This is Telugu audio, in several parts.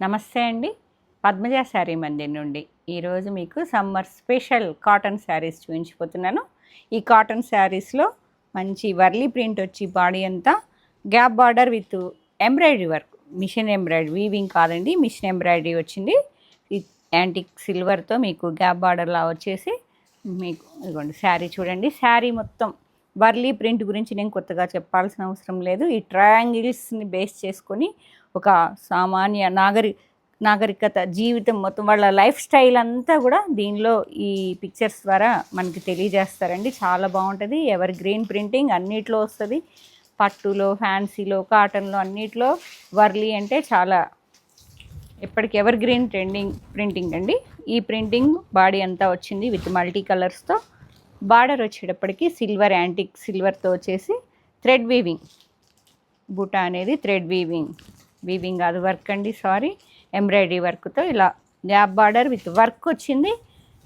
నమస్తే అండి. పద్మజ శారీ మందిర్ నుండి ఈరోజు మీకు సమ్మర్ స్పెషల్ కాటన్ శారీస్ చూపించిపోతున్నాను. ఈ కాటన్ శారీస్లో మంచి వర్లీ ప్రింట్ వచ్చి బాడీ అంతా gap border with embroidery work, machine embroidery, weaving కాదండి, మిషన్ ఎంబ్రాయిడరీ వచ్చింది. ఈ యాంటిక్ సిల్వర్తో మీకు గ్యాప్ బార్డర్లా వచ్చేసి మీకు ఇదిగోండి శారీ చూడండి. శారీ మొత్తం వర్లీ ప్రింట్ గురించి నేను కొత్తగా చెప్పాల్సిన అవసరం లేదు. ఈ ట్రయాంగిల్స్ని బేస్ చేసుకొని ఒక సామాన్య నాగరికత జీవితం మొత్తం వాళ్ళ లైఫ్ స్టైల్ అంతా కూడా దీనిలో ఈ పిక్చర్స్ ద్వారా మనకి తెలియజేస్తారండి. చాలా బాగుంటుంది. ఎవర్ గ్రీన్ ప్రింటింగ్ అన్నిట్లో వస్తుంది. పట్టులో, ఫ్యాన్సీలో, కాటన్లో అన్నిట్లో వర్లీ అంటే చాలా ఎప్పటికి ఎవర్ గ్రీన్ ప్రింటింగ్ అండి. ఈ ప్రింటింగ్ బాడీ అంతా వచ్చింది విత్ మల్టీ కలర్స్తో. బార్డర్ వచ్చేటప్పటికి సిల్వర్, యాంటిక్ సిల్వర్తో వచ్చేసి థ్రెడ్ వీవింగ్, బుటా అనేది థ్రెడ్ వీవింగ్ కాదు, వర్క్ అండి, సారీ, ఎంబ్రాయిడరీ వర్క్తో ఇలా గ్యాప్ బార్డర్ విత్ వర్క్ వచ్చింది.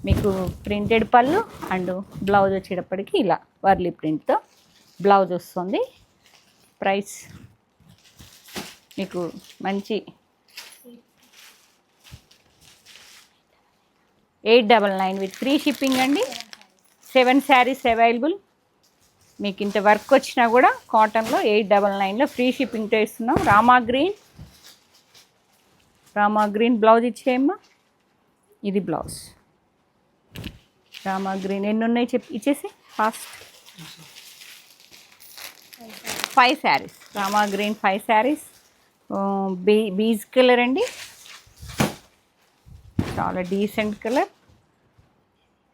మీకు ప్రింటెడ్ పళ్ళు అండ్ బ్లౌజ్ వచ్చేటప్పటికి ఇలా వర్లీ ప్రింట్తో బ్లౌజ్ వస్తుంది. ప్రైస్ మీకు మంచి 899 విత్ ఫ్రీ షిప్పింగ్ అండి. 7 శారీస్ అవైలబుల్. మీకు ఇంత వర్క్ వచ్చినా కూడా కాటన్లో 899లో ఫ్రీ షిప్పింగ్తో ఇస్తున్నాం. రామా గ్రీన్ బ్లౌజ్ ఇచ్చేయమ్మా. ఇది బ్లౌజ్ రామా గ్రీన్. ఎన్ని ఉన్నాయి ఇచ్చేసి fast. 5 saris Rama green, 5 saris. Beige colour అండి, చాలా decent colour.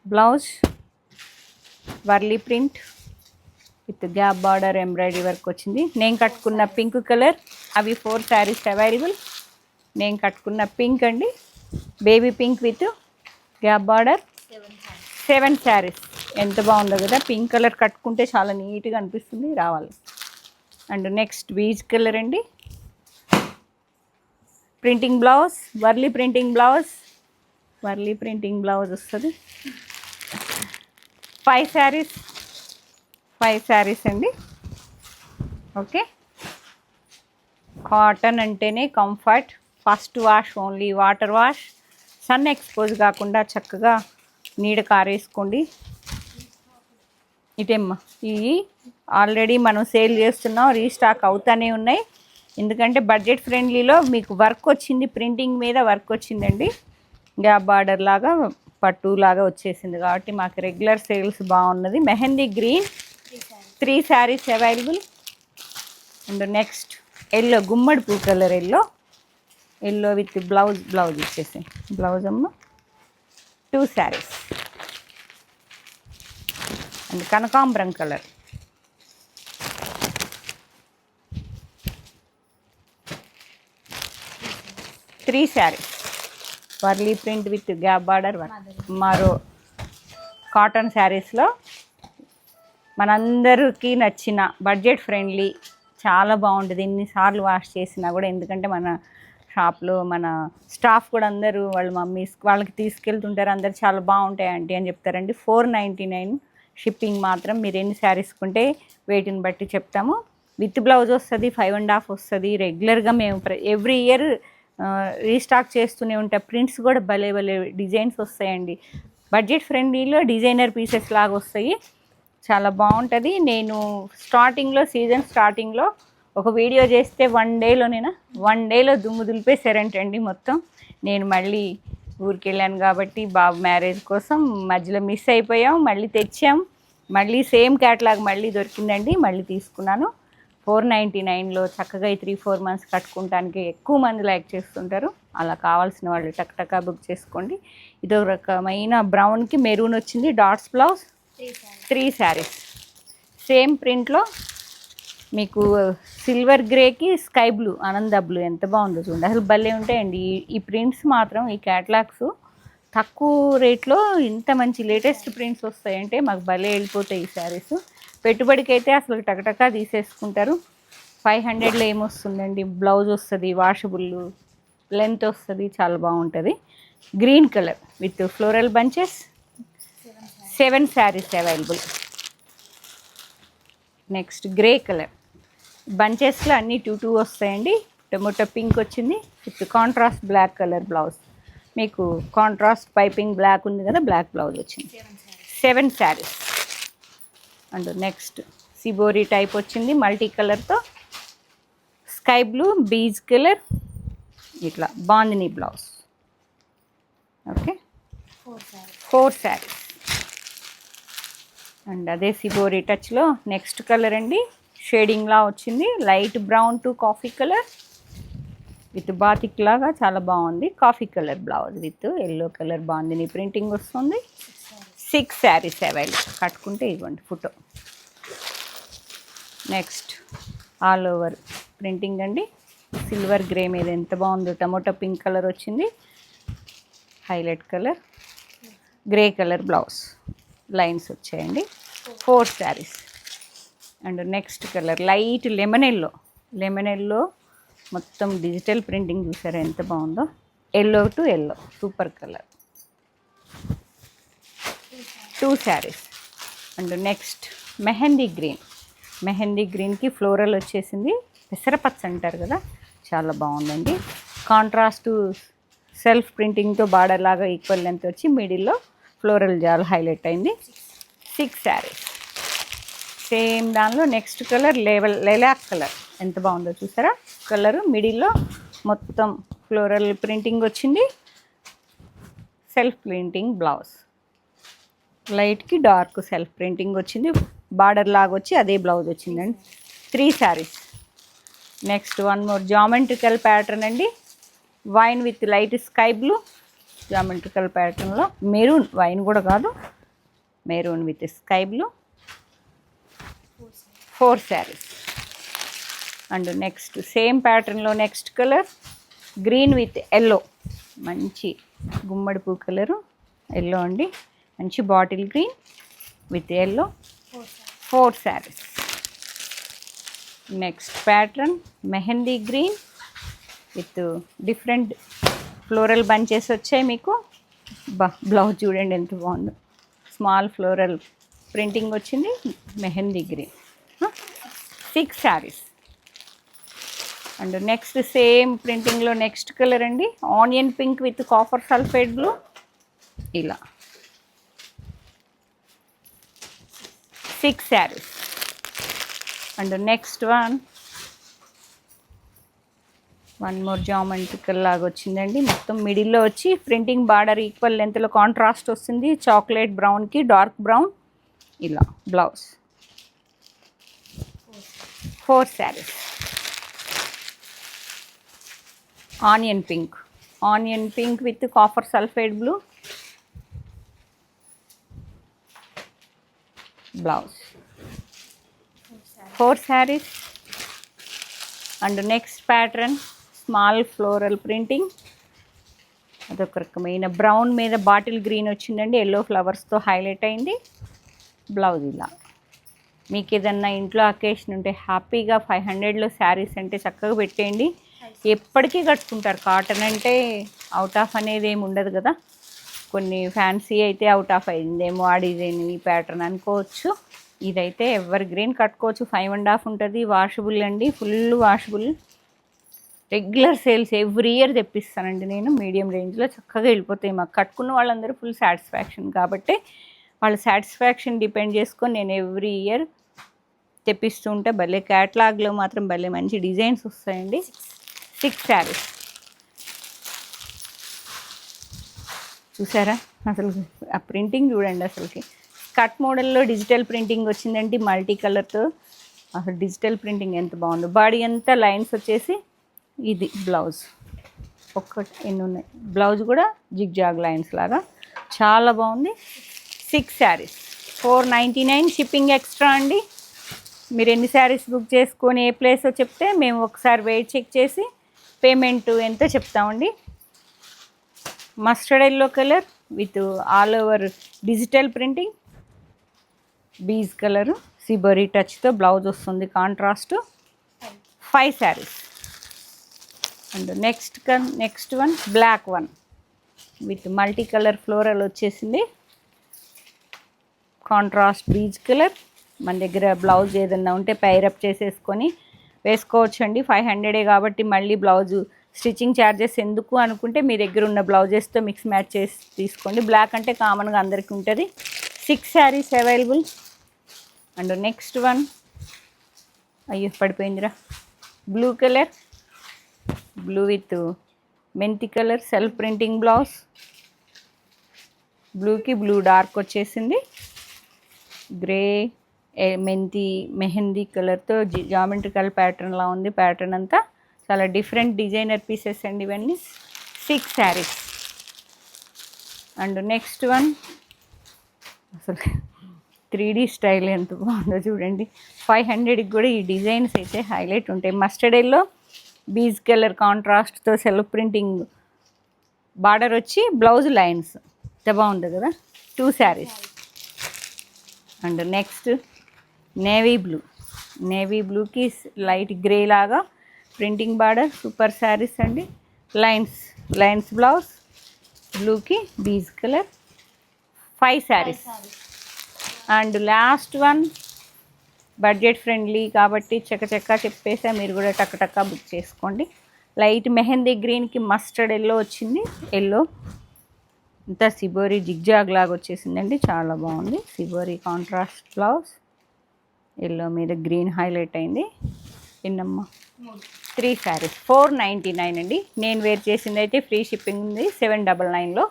Blouse Warli print with gap border embroidery work వచ్చింది. నేను కట్టుకున్న పింక్ కలర్, అవి 4 శారీస్ అవైలబుల్. నేను కట్టుకున్న పింక్ అండి, baby pink with gap border. 7 saris. ఎంత బాగుందో కదా, పింక్ కలర్ కట్టుకుంటే చాలా నీట్గా అనిపిస్తుంది, రావాలి. అండ్ నెక్స్ట్ బీజ్ కలర్ అండి, printing blouse, Warli printing blouse వస్తుంది. 5 శారీస్ అండి. ఓకే, కాటన్ అంటేనే comfort. First wash only water wash, sun expose కాకుండా చక్కగా నీడ కారేసుకోండి. ఇటేమ్మా, ఇవి ఆల్రెడీ మనం సేల్ చేస్తున్నాం, రీస్టాక్ అవుతానే ఉన్నాయి. ఎందుకంటే బడ్జెట్ ఫ్రెండ్లీలో మీకు వర్క్ వచ్చింది, ప్రింటింగ్ మీద వర్క్ వచ్చిందండి. గ్యాప్ బార్డర్ లాగా పట్టు లాగా వచ్చేసింది కాబట్టి మాకు రెగ్యులర్ సేల్స్ బాగున్నది. Mehndi green 3 saris available. And next yellow, గుమ్మడి పూ కలర్ ఎల్లో విత్ బ్లౌజ్ ఇచ్చేసి బ్లౌజ్ అమ్మ. 2 శారీస్. అండ్ కనకాంబరం colour, three saris. Warli print with gap border. మరో కాటన్ శారీస్లో మనందరికీ నచ్చిన బడ్జెట్ ఫ్రెండ్లీ, చాలా బాగుంటుంది. ఎన్నిసార్లు వాష్ చేసినా కూడా, ఎందుకంటే మన షాప్లో మన స్టాఫ్ కూడా అందరూ వాళ్ళ మమ్మీస్ వాళ్ళకి తీసుకెళ్తుంటారు, అందరు చాలా బాగుంటాయి ఆంటీ అని చెప్తారండి. 499 షిప్పింగ్ మాత్రం. మీరు ఎన్ని శారీస్ కొంటే వెయిట్ని బట్టి చెప్తాము. విత్ బ్లౌజ్ వస్తుంది, 5.5 వస్తుంది. రెగ్యులర్గా మేము ఎవ్రీ ఇయర్ రీస్టాక్ చేస్తూనే ఉంటాం. ప్రింట్స్ కూడా భలే డిజైన్స్ వస్తాయండి. బడ్జెట్ ఫ్రెండ్లీలో డిజైనర్ పీసెస్ లాగా వస్తాయి, చాలా బాగుంటుంది. నేను సీజన్ స్టార్టింగ్లో ఒక వీడియో చేస్తే 1 డేలో దుమ్ము దులిపేశారంటండి మొత్తం. నేను మళ్ళీ ఊరికి వెళ్ళాను కాబట్టి బాబు మ్యారేజ్ కోసం మధ్యలో మిస్ అయిపోయాం, మళ్ళీ తెచ్చాం. మళ్ళీ సేమ్ క్యాట్లాగ్ మళ్ళీ దొరికిందండి, మళ్ళీ తీసుకున్నాను. 499లో చక్కగా ఈ 3-4 మంత్స్ కట్టుకుంటానికి ఎక్కువ మంది లైక్ చేస్తుంటారు. అలా కావాల్సిన వాళ్ళు టక్టకా బుక్ చేసుకోండి. ఇదో రకమైన బ్రౌన్కి మెరూన్ వచ్చింది. Dots blouse, 3 saris. సేమ్ ప్రింట్లో మీకు సిల్వర్ గ్రేకి స్కై బ్లూ, ఆనంద బ్లూ, ఎంత బాగుందో చూడండి. అసలు భలే ఉంటాయండి ఈ ప్రింట్స్ మాత్రం. ఈ క్యాటలాగ్స్ తక్కువ రేట్లో ఇంత మంచి లేటెస్ట్ ప్రింట్స్ వస్తాయంటే మాకు భలే వెళ్ళిపోతాయి ఈ శారీస్. పెట్టుబడికి అయితే అసలు టకటకా తీసేసుకుంటారు. 500లో ఏమొస్తుందండి, బ్లౌజ్ వస్తుంది, వాషబుల్, లెంత్ వస్తుంది, చాలా బాగుంటుంది. Green colour with floral bunches. 7 saris available. Next grey colour బంచెస్లో అన్నీ 2 వస్తాయండి. టొమాటో పింక్ వచ్చింది with contrast black colour blouse. మీకు కాంట్రాస్ట్ పైపింగ్ బ్లాక్ ఉంది కదా, బ్లాక్ బ్లౌజ్ వచ్చింది. 7 saris. And next shibori type వచ్చింది మల్టీ కలర్తో, స్కై బ్లూ, బీజ్ కలర్, ఇట్లా bandhani blouse. Okay, 4 saris. And అదే సిబోరి టచ్లో నెక్స్ట్ కలర్ అండి, షేడింగ్లా వచ్చింది, light brown to coffee colour with batik లాగా చాలా బాగుంది. Coffee colour blouse with yellow colour bandhani printing వస్తుంది. 6 శారీస్ అవైలబుల్. కట్టుకుంటే ఇవ్వండి photo. Next all over printing అండి, సిల్వర్ గ్రే మీద ఎంత బాగుందో. టమోటా పింక్ కలర్ వచ్చింది, highlight colour, grey colour blouse, lines వచ్చాయండి. 4 saris. And next colour light lemon yellow మొత్తం డిజిటల్ ప్రింటింగ్ చూసారా ఎంత బాగుందో. Yellow to yellow, super colour. 2 saris. And next mehndi గ్రీన్కి ఫ్లోరల్ వచ్చేసింది, పెసరపచ్చ అంటారు కదా, చాలా బాగుందండి. కాంట్రాస్ట్ సెల్ఫ్ ప్రింటింగ్తో బార్డర్ లాగా ఈక్వల్ లెంత్ వచ్చి మిడిల్లో ఫ్లోరల్ జాల్ హైలైట్ అయింది. 6 శారీస్. సేమ్ దానిలో నెక్స్ట్ కలర్ లైలాక్ కలర్ ఎంత బాగుందో చూసారా. కలరు మిడిల్లో మొత్తం ఫ్లోరల్ ప్రింటింగ్ వచ్చింది, సెల్ఫ్ ప్రింటింగ్ బ్లౌజ్, లైట్కి డార్క్ సెల్ఫ్ ప్రింటింగ్ వచ్చింది, బార్డర్ లాగా వచ్చి అదే బ్లౌజ్ వచ్చిందండి. 3 saris. Next one more geometrical pattern అండి, wine with light sky blue geometrical ప్యాటర్న్లో, మెరూన్, వైన్ కూడా కాదు, maroon with sky blue. 4 saris. And next same ప్యాటర్న్లో next colour green with yellow, మంచి గుమ్మడి పూ కలరు ఎల్లో అండి, మంచి bottle green with yellow. 4 saris. Next pattern mehndi green with different floral bunches వచ్చాయి మీకు. బ్లౌజ్ చూడండి ఎంత బాగుందో, స్మాల్ ఫ్లోరల్ ప్రింటింగ్ వచ్చింది, mehndi green. 6 saris. And next same ప్రింటింగ్లో నెక్స్ట్ కలర్ అండి, onion pink with copper sulphate blue, ఇలా 6 saris. And next one more geometrical లాగా వచ్చిందండి, మొత్తం మిడిల్లో వచ్చి ప్రింటింగ్ బార్డర్ ఈక్వల్ లెంత్లో కాంట్రాస్ట్ వస్తుంది, చాక్లెట్ బ్రౌన్కి డార్క్ బ్రౌన్, ఇలా blouse. 4 saris. Onion pink with copper sulphate blue blouse. 4 saris. And next pattern small floral printing, అదొక రకమైన బ్రౌన్ మీద బాటిల్ గ్రీన్ వచ్చిందండి, ఎల్లో ఫ్లవర్స్తో హైలైట్ అయింది, బ్లౌజ్ ఇలా. మీకు ఏదన్నా ఇంట్లో అకేషన్ ఉంటే హ్యాపీగా 500లో శారీస్ అంటే చక్కగా పెట్టేయండి, ఎప్పటికీ కట్టుకుంటారు. కాటన్ అంటే అవుట్ ఆఫ్ అనేది ఏమి ఉండదు కదా, కొన్ని ఫ్యాన్సీ అయితే అవుట్ ఆఫ్ అయిందేమో ఆ డిజైన్ ఈ ప్యాటర్న్ అనుకోవచ్చు. ఇదైతే ఎవర్ గ్రీన్ కట్టుకోవచ్చు, 5.5 ఉంటుంది, వాషబుల్ అండి, full washable. Regular sales every year తెప్పిస్తానండి నేను, మీడియం రేంజ్లో చక్కగా వెళ్ళిపోతాయి. మాకు కట్టుకున్న వాళ్ళందరూ ఫుల్ సాటిస్ఫాక్షన్, కాబట్టి వాళ్ళ సాటిస్ఫాక్షన్ డిపెండ్ చేసుకొని నేను ఎవ్రీ ఇయర్ తెప్పిస్తూ ఉంటే భలే క్యాట్లాగ్లో మాత్రం భలే మంచి డిజైన్స్ వస్తాయండి. 6 శారీస్. చూసారా అసలు ఆ ప్రింటింగ్ చూడండి, అసలుకి కట్ మోడల్లో డిజిటల్ ప్రింటింగ్ వచ్చిందండి మల్టీ కలర్తో. అసలు డిజిటల్ ప్రింటింగ్ ఎంత బాగుందో, బాడీ అంతా లైన్స్ వచ్చేసి ఇది బ్లౌజ్. ఒక్కటి ఎన్ని ఉన్నాయి, బ్లౌజ్ కూడా జిగ్జాగ్ లైన్స్ లాగా చాలా బాగుంది. 6 శారీస్. 499 షిప్పింగ్ ఎక్స్ట్రా అండి. మీరు ఎన్ని శారీస్ బుక్ చేసుకొని ఏ ప్లేసో చెప్తే మేము ఒకసారి వెయిట్ చెక్ చేసి పేమెంట్ ఎంతో చెప్తామండి. Mustard yellow colour with all over digital printing, beige colour shibori టచ్తో బ్లౌజ్ వస్తుంది contrast. 5 saris. And next one black one with multi colour floral వచ్చేసింది, కాంట్రాస్ట్ బీజ్ కలర్. మన దగ్గర బ్లౌజ్ ఏదన్నా ఉంటే పైరప్ చేసేసుకొని వేసుకోవచ్చండి. 500 కాబట్టి మళ్ళీ బ్లౌజు స్టిచ్చింగ్ ఛార్జెస్ ఎందుకు అనుకుంటే మీ దగ్గర ఉన్న బ్లౌజెస్తో మిక్స్ మ్యాచ్ చేసి తీసుకోండి. బ్లాక్ అంటే కామన్గా అందరికీ ఉంటుంది. 6 saris available. And next one, అయ్యో పడిపోయిందిరా, బ్లూ కలర్, బ్లూ విత్ మెంతి కలర్ సెల్ఫ్ ప్రింటింగ్ బ్లౌజ్. బ్లూకి బ్లూ డార్క్ వచ్చేసింది, గ్రే మెంతి మెహందీ కలర్తో జామెట్రికల్ ప్యాటర్న్లా ఉంది. ప్యాటర్న్ అంతా చాలా డిఫరెంట్ డిజైనర్ పీసెస్ అండి ఇవన్నీ. 6 శారీస్. అండ్ నెక్స్ట్ వన్, అసలు 3D స్టైల్ ఎంత బాగుందో చూడండి. 500కి కూడా ఈ డిజైన్స్ అయితే హైలైట్ ఉంటాయి. మస్టర్డ్ ఎల్లో బీజ్ కలర్ కాంట్రాస్ట్తో సెల్ఫ్ ప్రింటింగ్ బార్డర్ వచ్చి బ్లౌజ్ లైన్స్. ఎంత బాగుంది కదా. 2 saris. And next navy blue, navy బ్లూకి లైట్ గ్రే లాగా ప్రింటింగ్ బార్డర్. సూపర్ శారీస్ అండి. లైన్స్ బ్లౌజ్, బ్లూకి beige colour. 5 saris. And last one, budget friendly కాబట్టి చక్క చెప్పేసా, మీరు కూడా టక్క బుక్ చేసుకోండి. లైట్ మెహందీ గ్రీన్కి మస్టర్డ్ ఎల్లో వచ్చింది. ఎల్లో ఇంత సిబోరీ జిగ్జాగ్ లాగా వచ్చేసిందండి, చాలా బాగుంది. సిబోరీ కాంట్రాస్ట్ బ్లౌజ్, ఎల్లో మీద గ్రీన్ హైలైట్ అయింది. ఎన్నమ్మా 3 శారీస్ 499 అండి. నేను వేర్ చేసింది అయితే ఫ్రీ షిప్పింగ్ ఉంది 799లో,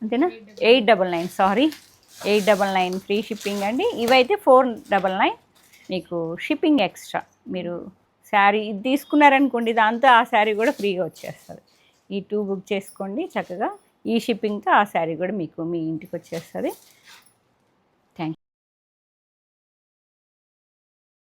అంతేనా? 899, సారీ 899 ఫ్రీ షిప్పింగ్ అండి. ఇవైతే 499 మీకు షిప్పింగ్ ఎక్స్ట్రా. మీరు శారీ ఇది తీసుకున్నారనుకోండి, దాంతో ఆ శారీ కూడా ఫ్రీగా వచ్చేస్తుంది. ఈ 2 బుక్ చేసుకోండి చక్కగా. ఈ షిప్పింగ్తో ఆ శారీ కూడా మీకు మీ ఇంటికి వచ్చేస్తుంది.